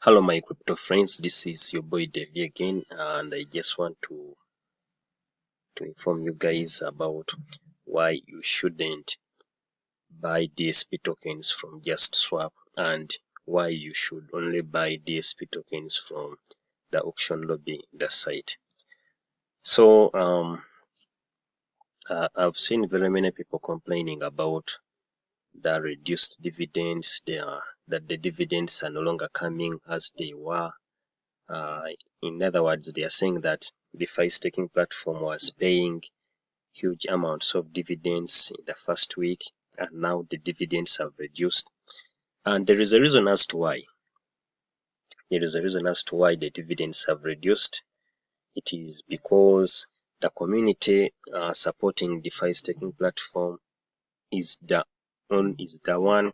Hello my crypto friends, this is your boy DEFI again, and I just want to inform you guys about why you shouldn't buy DSP tokens from JustSwap and why you should only buy DSP tokens from the auction lobby, the site. So I've seen very many people complaining about the reduced dividends, that the dividends are no longer coming as they were. In other words, they are saying that DeFi staking platform was paying huge amounts of dividends in the first week, and now the dividends have reduced. And there is a reason as to why. There is a reason as to why the dividends have reduced. It is because the community supporting DeFi staking platform is the one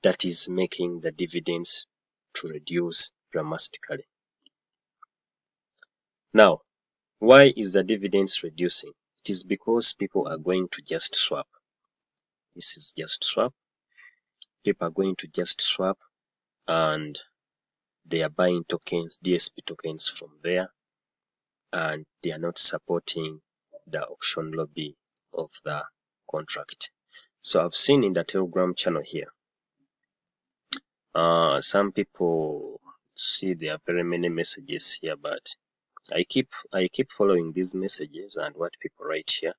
that is making the dividends to reduce dramatically. Now, why is the dividends reducing? It is because people are going to JustSwap. This is JustSwap. People are going to JustSwap and they are buying tokens, DSP tokens from there, and they are not supporting the auction lobby of the contract. So I've seen in the Telegram channel here, some people see there are very many messages here, but I keep following these messages and what people write here.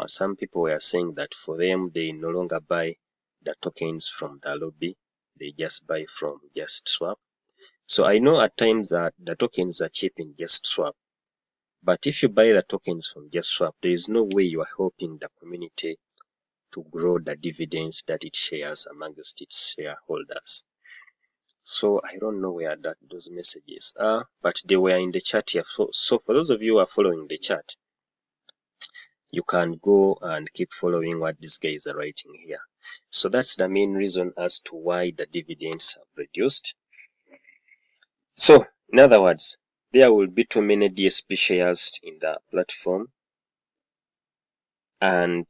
Some people were saying that for them, they no longer buy the tokens from the lobby, they just buy from JustSwap. So I know at times that the tokens are cheap in JustSwap, but if you buy the tokens from JustSwap, there is no way you are helping the community to grow the dividends that it shares amongst its shareholders. So I don't know where those messages are, but they were in the chat here. So for those of you who are following the chat, you can go and keep following what these guys are writing here. So that's the main reason as to why the dividends have reduced. So in other words, there will be too many DSP shares in the platform, and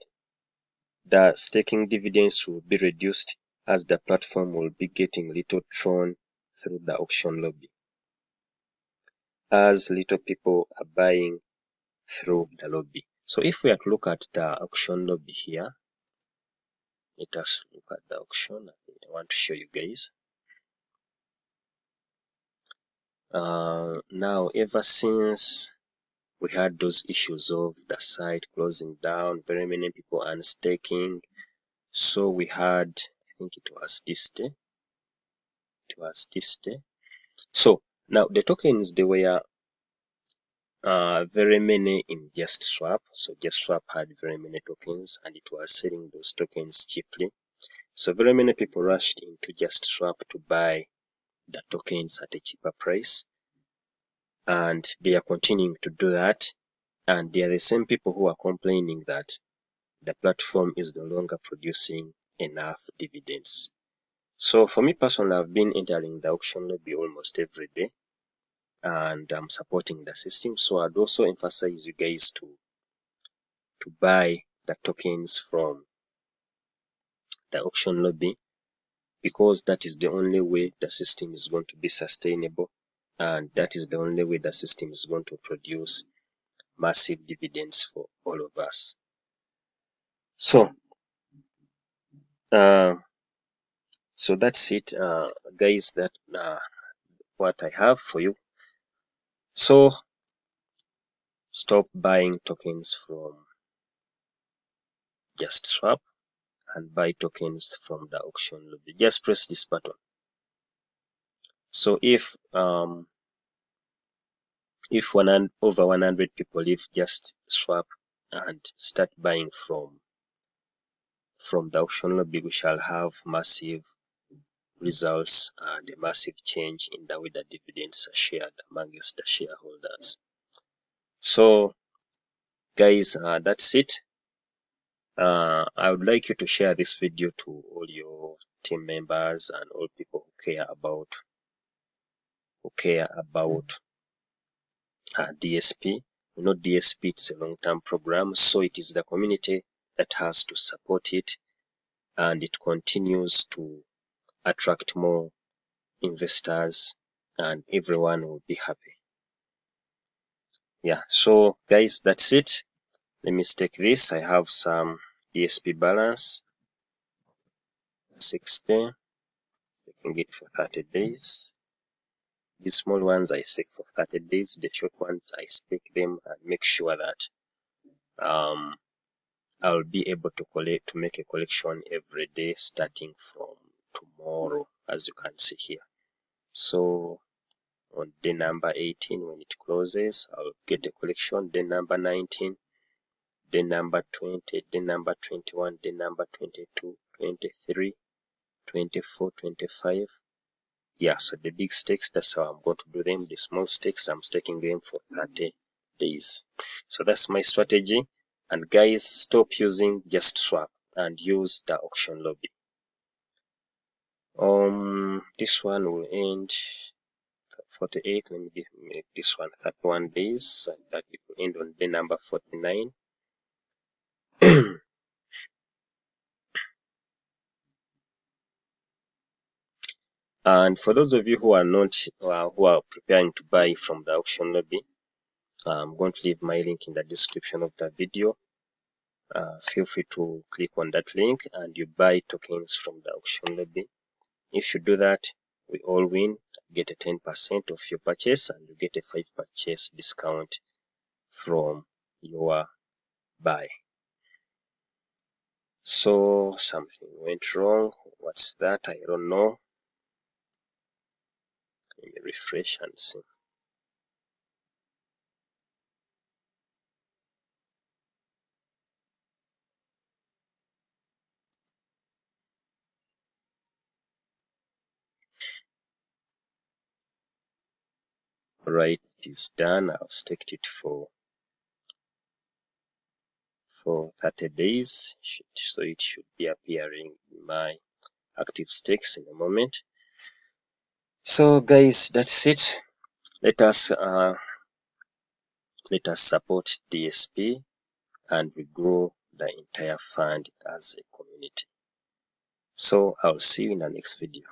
the staking dividends will be reduced as the platform will be getting little Tron through the auction lobby, as little people are buying through the lobby. So if we are to look at the auction lobby here, let us look at the auction. I want to show you guys. Now, ever since we had those issues of the site closing down, very many people unstaking. So we had, I think it was this day. So now the tokens, they were very many in JustSwap. So JustSwap had very many tokens and it was selling those tokens cheaply. So very many people rushed into JustSwap to buy the tokens at a cheaper price. And they are continuing to do that. And they are the same people who are complaining that the platform is no longer producing enough dividends. So for me personally, I've been entering the auction lobby almost every day and I'm supporting the system. So I'd also emphasize you guys to buy the tokens from the auction lobby, because that is the only way the system is going to be sustainable, and that is the only way the system is going to produce massive dividends for all of us. So that's it, guys. That what I have for you. So stop buying tokens from JustSwap and buy tokens from the auction lobby. Just press this button. So if over 100 people leave JustSwap and start buying from the auction lobby, we shall have massive results and a massive change in the way that dividends are shared amongst the shareholders. So guys, that's it. I would like you to share this video to all your team members and all people who care about DSP. You know, DSP, it's a long-term program, so it is the community that has to support it, and it continues to attract more investors, and everyone will be happy. Yeah, so guys, that's it. Let me stake this. I have some DSP balance, 60. Taking it for 30 days. The small ones I stake for 30 days. The short ones I stake them and make sure that I'll be able to make a collection every day starting from tomorrow, as you can see here. So on day number 18, when it closes, I'll get a collection. Day number 19, day number 20, day number 21, day number 22, 23, 24, 25. Yeah, so the big stakes, that's how I'm going to do them. The small stakes, I'm staking them for 30 days. So that's my strategy. And guys, stop using JustSwap and use the auction lobby. This one will end 48. Let me make this one 31 days, and that it will end on day number 49. And for those of you who are not who are preparing to buy from the auction lobby, I'm going to leave my link in the description of the video. Feel free to click on that link and you buy tokens from the auction lobby. If you do that, we all win. Get a 10% of your purchase and you get a 5% discount from your buy. So something went wrong. What's that? I don't know. Let me refresh and see. Right, it's done. I've staked it for 30 days. So it should be appearing in my active stakes in a moment. So guys, that's it. Let us support DSP and we grow the entire fund as a community. So I'll see you in the next video.